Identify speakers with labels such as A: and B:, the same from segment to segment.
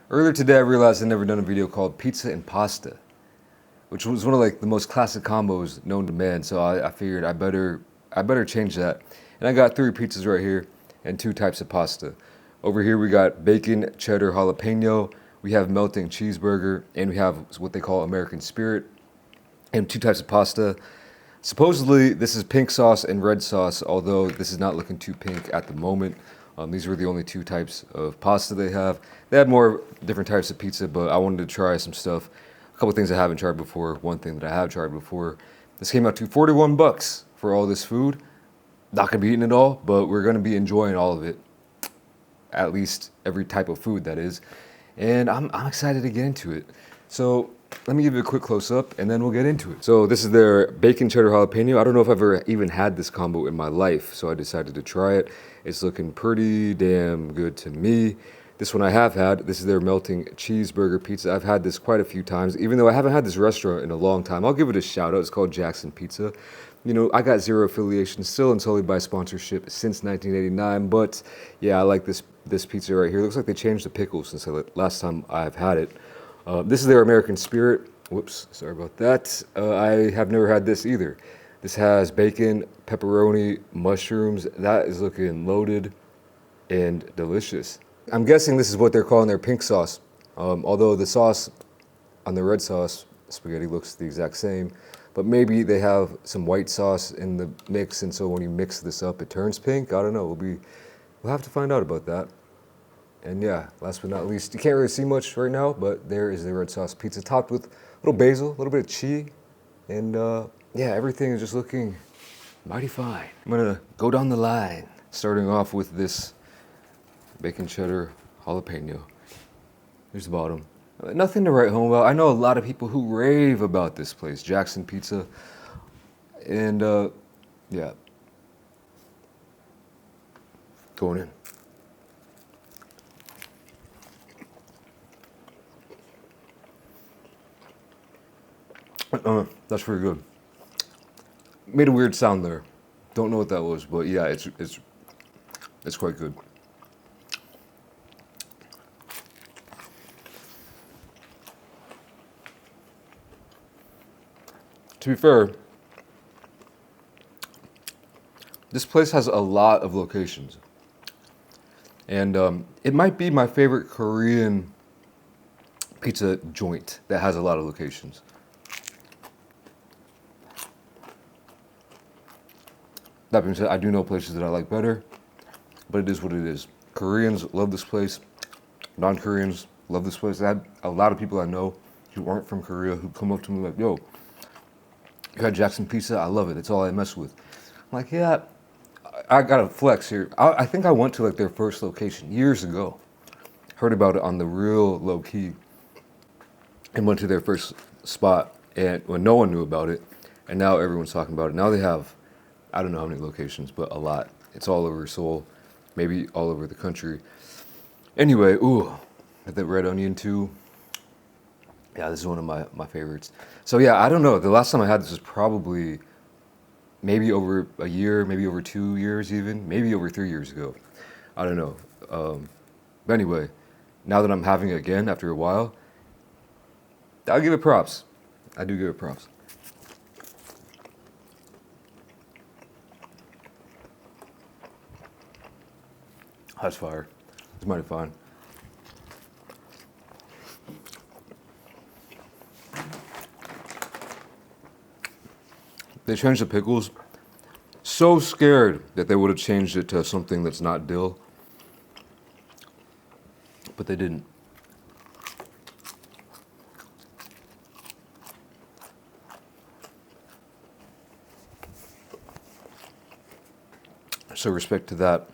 A: Earlier today, I realized I'd never done a video called pizza and pasta, which was one of like the most classic combos known to man. So I figured I better change that. And I got 3 pizzas right here and 2 types of pasta. Over here we got bacon, cheddar, jalapeno. We have melting cheeseburger, and we have what they call American Spirit, and 2 types of pasta. Supposedly, this is pink sauce and red sauce, although this is not looking too pink at the moment. These were the only 2 types of pasta they have. They have more different types of pizza, but I wanted to try some stuff. A couple things I haven't tried before, one thing that I have tried before. This came out to 41 bucks for all this food. Not gonna be eating it all, but we're gonna be enjoying all of it. At least every type of food, that is. And I'm excited to get into it. So let me give you a quick close up and then we'll get into it. So this is their bacon cheddar jalapeno. I don't know if I've ever even had this combo in my life, so I decided to try it. It's looking pretty damn good to me. This one I have had. This is their melting cheeseburger pizza. I've had this quite a few times, even though I haven't had this restaurant in a long time. I'll give it a shout out. It's called Jackson Pizza. You know, I got zero affiliation, still and solely by sponsorship since 1989. But yeah, I like this pizza right here. It looks like they changed the pickles since last time I've had it. This is their American Spirit. Whoops, sorry about that. I have never had this either. This has bacon, pepperoni, mushrooms. That is looking loaded and delicious. I'm guessing this is what they're calling their pink sauce. Although the sauce on the red sauce spaghetti looks the exact same. But maybe they have some white sauce in the mix, and so when you mix this up, it turns pink. I don't know. We'll have to find out about that. And yeah, last but not least, you can't really see much right now, but there is the red sauce pizza topped with a little basil, a little bit of cheese, and yeah, everything is just looking mighty fine. I'm gonna go down the line, starting off with this bacon cheddar jalapeno. Here's the bottom. Nothing to write home about. I know a lot of people who rave about this place, Jackson Pizza, and yeah, going in. That's pretty good. Made a weird sound there. Don't know what that was, but yeah, it's quite good. To be fair, this place has a lot of locations, and it might be my favorite Korean pizza joint that has a lot of locations. That being said, I do know places that I like better, but it is what it is. Koreans love this place. Non-Koreans love this place. I had a lot of people I know who aren't from Korea who come up to me like, yo, you had Jackson Pizza? I love it. That's all I mess with. I'm like, yeah, I got to flex here. I think I went to like their first location years ago. Heard about it on the real low key and went to their first spot, and when no one knew about it, and now everyone's talking about it. Now they have, I don't know how many locations, but a lot. It's all over Seoul, maybe all over the country. Anyway, ooh, got that red onion too. Yeah, this is one of my favorites. So yeah, I don't know. The last time I had this was probably maybe over a year, maybe over 2 years even, maybe over 3 years ago. I don't know. But anyway, now that I'm having it again after a while, I'll give it props. I do give it props. That's fire. It's mighty fine. They changed the pickles. So scared that they would have changed it to something that's not dill. But they didn't. So respect to that.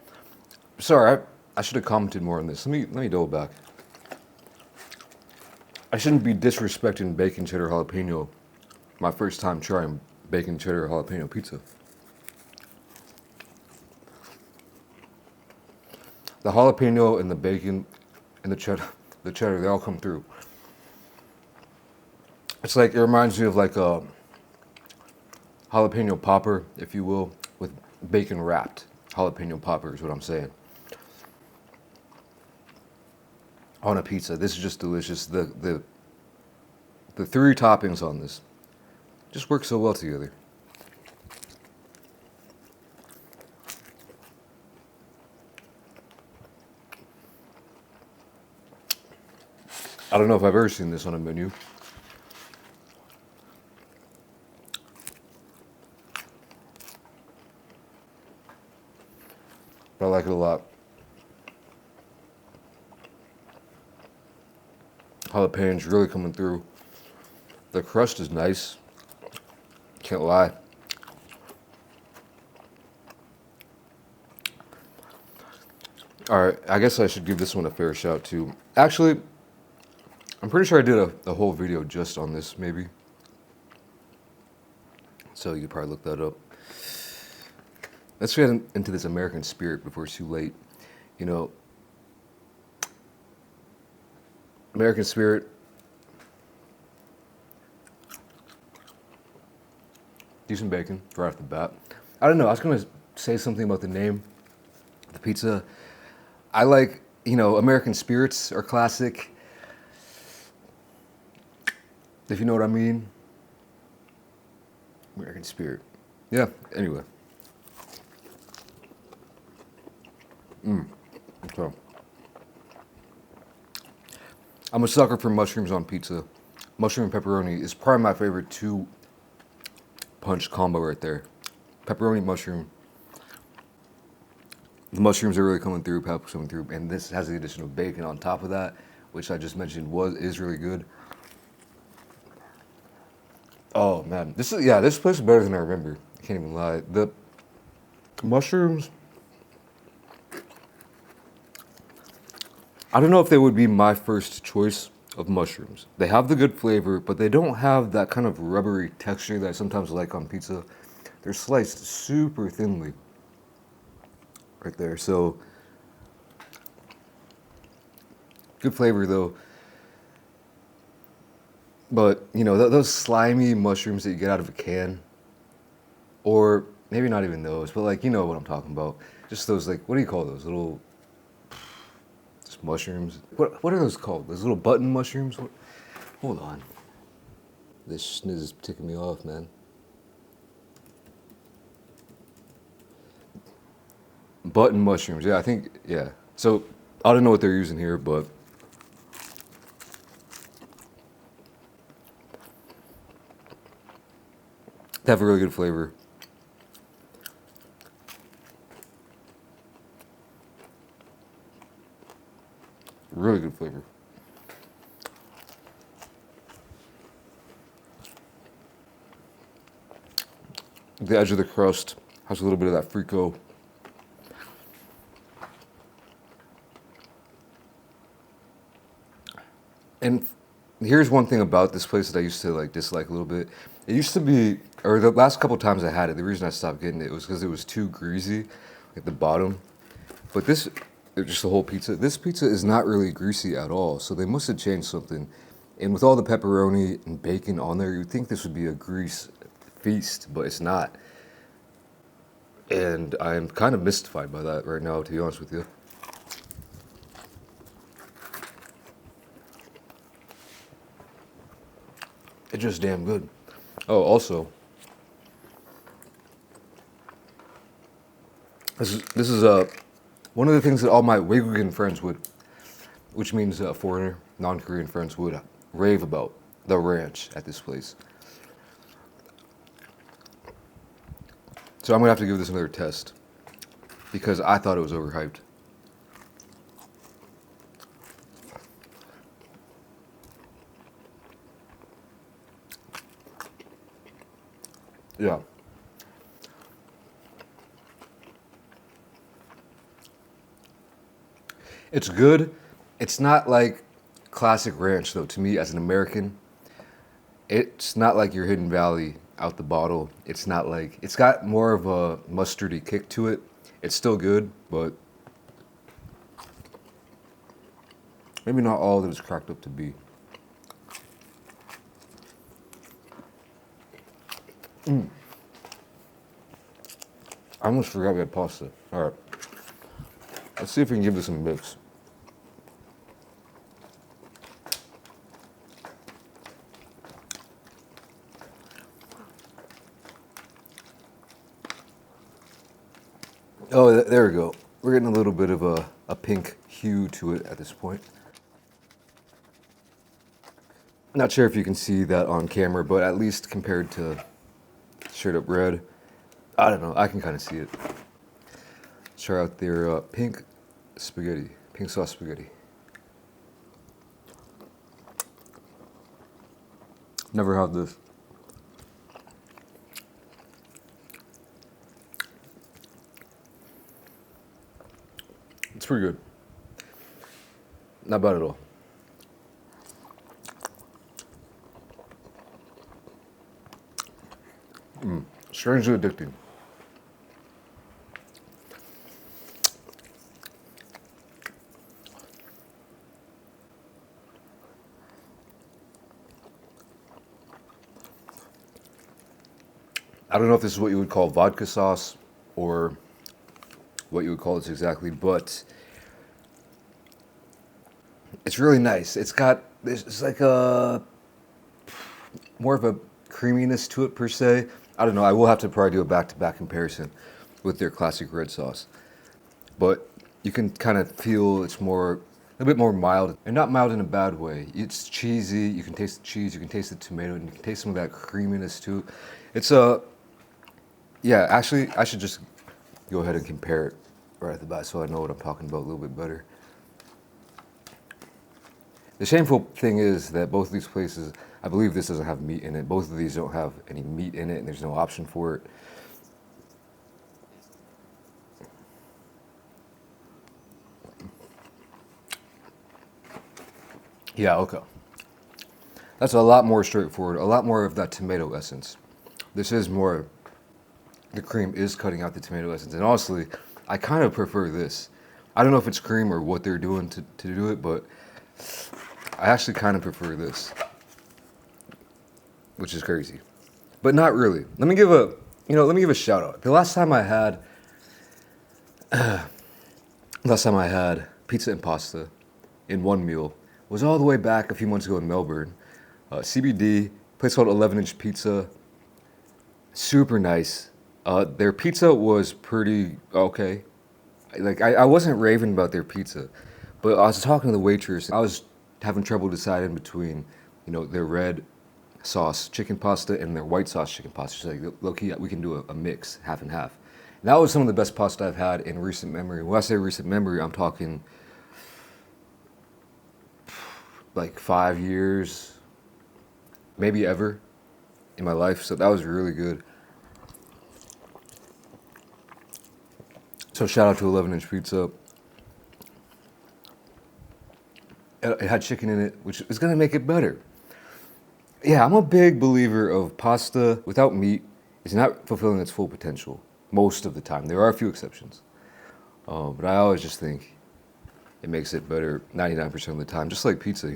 A: Sorry, I should have commented more on this. Let me double back. I shouldn't be disrespecting bacon cheddar jalapeno my first time trying bacon cheddar jalapeno pizza. The jalapeno and the bacon and the cheddar, they all come through. It's like, it reminds me of like a jalapeno popper, if you will, with bacon wrapped jalapeno popper is what I'm saying. on a pizza. This is just delicious. The three toppings on this just work so well together. I don't know if I've ever seen this on a menu. But I like it a lot. Jalapenos really coming through. The crust is nice. Can't lie. All right, I guess I should give this one a fair shout too. Actually, I'm pretty sure I did a whole video just on this, maybe. So you could probably look that up. Let's get into this American spirit before it's too late. You know, American spirit. Decent bacon right off the bat. I don't know. I was gonna say something about the name, the pizza. I like, you know, American spirits are classic. If you know what I mean. American spirit. Yeah. Anyway. Okay. I'm a sucker for mushrooms on pizza. Mushroom and pepperoni is probably my favorite two-punch combo right there. Pepperoni, mushroom. The mushrooms are really coming through, pepper's coming through, and this has the addition of bacon on top of that, which I just mentioned is really good. Oh man, this place is better than I remember. I can't even lie. The mushrooms, I don't know if they would be my first choice of mushrooms. They have the good flavor, but they don't have that kind of rubbery texture that I sometimes like on pizza. They're sliced super thinly right there. So good flavor though. But, you know, those slimy mushrooms that you get out of a can, or maybe not even those, but like, you know what I'm talking about. Just those, like, what do you call those? Little, just mushrooms. What are those called? Those little button mushrooms? Hold on. This schniz is ticking me off, man. Button mushrooms, yeah, I think, yeah. So, I don't know what they're using here, but they have a really good flavor. Really good flavor. The edge of the crust has a little bit of that frico. And here's one thing about this place that I used to like dislike a little bit. It used to be, or the last couple times I had it, the reason I stopped getting it was because it was too greasy at the bottom. But this, just the whole pizza, this pizza is not really greasy at all. So they must have changed something. And with all the pepperoni and bacon on there, you'd think this would be a grease feast, but it's not. And I'm kind of mystified by that right now, to be honest with you. It's just damn good. Oh, also, this is one of the things that all my Wigwigan friends would, which means foreigner, non-Korean friends would rave about, the ranch at this place. So I'm gonna have to give this another test because I thought it was overhyped. Yeah. It's good. It's not like classic ranch though. To me, as an American, it's not like your Hidden Valley out the bottle. It's not like, it's got more of a mustardy kick to it. It's still good, but maybe not all that it's cracked up to be. I almost forgot we had pasta. All right. Let's see if we can give this a mix. Oh, there we go. We're getting a little bit of a pink hue to it at this point. Not sure if you can see that on camera, but at least compared to straight up red, I don't know, I can kind of see it. Let's try out their pink spaghetti, pink sauce spaghetti. Never had this. It's pretty good. Not bad at all. Strangely addicting. I don't know if this is what you would call vodka sauce or what you would call this exactly, but it's really nice. It's like a more of a creaminess to it per se. I don't know. I will have to probably do a back-to-back comparison with their classic red sauce, but you can kind of feel it's a bit more mild, and not mild in a bad way. It's cheesy. You can taste the cheese. You can taste the tomato, and you can taste some of that creaminess too. It's yeah. Actually, I should just go ahead and compare it right at the bat so I know what I'm talking about a little bit better. The shameful thing is that both of these places, I believe this doesn't have meat in it. Both of these don't have any meat in it, and there's no option for it. Yeah, okay. That's a lot more straightforward, a lot more of that tomato essence. This is more, the cream is cutting out the tomato essence. And honestly, I kind of prefer this. I don't know if it's cream or what they're doing to do it, but I actually kind of prefer this, which is crazy, but not really. Let me give a shout out. The last time I had pizza and pasta in one meal was all the way back a few months ago in Melbourne. CBD, place called 11-inch Pizza. Super nice. Their pizza was pretty okay. Like, I wasn't raving about their pizza, but I was talking to the waitress. I was having trouble deciding between, their red sauce chicken pasta and their white sauce chicken pasta. She's like, low-key, we can do a mix, half and half. And that was some of the best pasta I've had in recent memory. When I say recent memory, I'm talking like 5 years, maybe ever in my life. So that was really good. So shout out to 11-inch Pizza. It had chicken in it, which is gonna make it better. Yeah, I'm a big believer of pasta without meat is not fulfilling its full potential most of the time. There are a few exceptions, but I always just think it makes it better 99% of the time, just like pizza,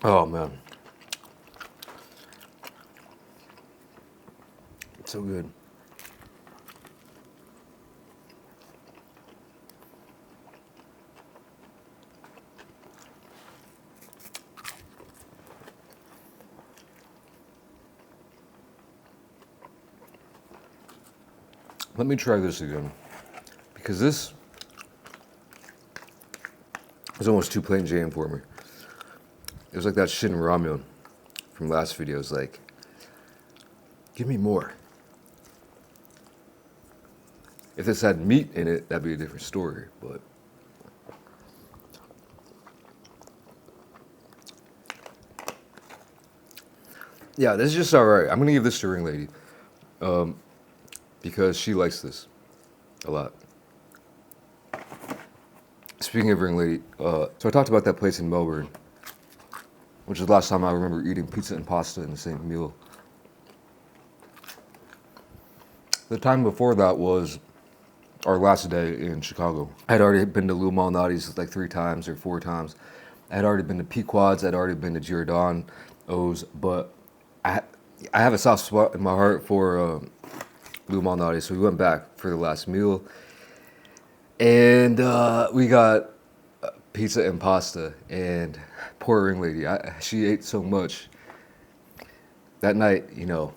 A: Oh man, it's so good. Let me try this again, because this was almost too plain Jane for me. It was like that shit in ramen from last video. It's like, give me more. If this had meat in it, that'd be a different story, but yeah, this is just all right. I'm gonna give this to Ring Lady, because she likes this a lot. Speaking of Ring Lady, so I talked about that place in Melbourne, which is the last time I remember eating pizza and pasta in the same meal. The time before that was our last day in Chicago. I had already been to Lou Malnati's like 3 times or 4 times. I had already been to Pequod's. I'd already been to Giordano's, but I have a soft spot in my heart for Lou Malnati's, so we went back for the last meal. And we got pizza and pasta. And poor ring lady, she ate so much. That night, you know,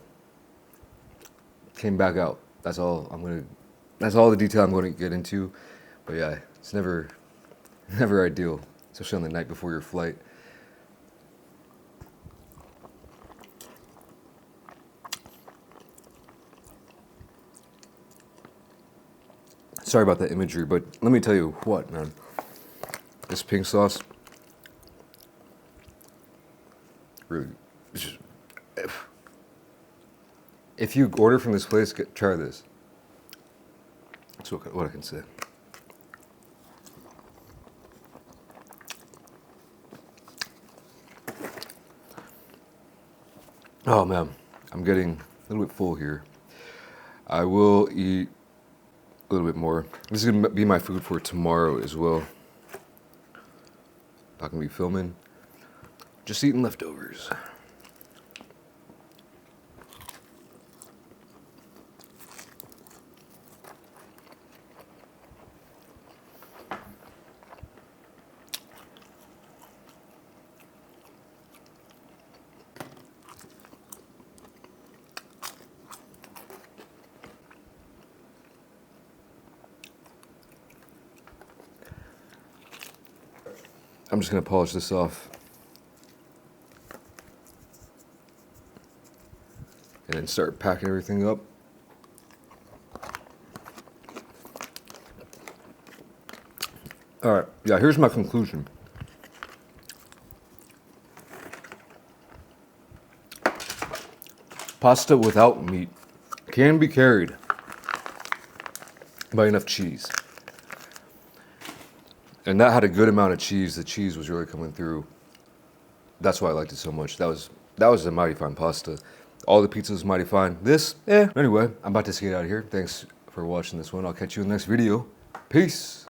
A: came back out. That's all the detail I'm gonna get into. But yeah, it's never ideal, especially on the night before your flight. Sorry about the imagery, but let me tell you what, man. This pink sauce, really, it's just, if you order from this place, try this. That's what I can say. Oh man, I'm getting a little bit full here. I will eat a little bit more. This is gonna be my food for tomorrow as well. Not gonna be filming, just eating leftovers. I'm just gonna polish this off. And then start packing everything up. All right, yeah, here's my conclusion. Pasta without meat can be carried by enough cheese. And that had a good amount of cheese. The cheese was really coming through. That's why I liked it so much. That was a mighty fine pasta. All the pizza was mighty fine. This, Anyway, I'm about to get out of here. Thanks for watching this one. I'll catch you in the next video. Peace.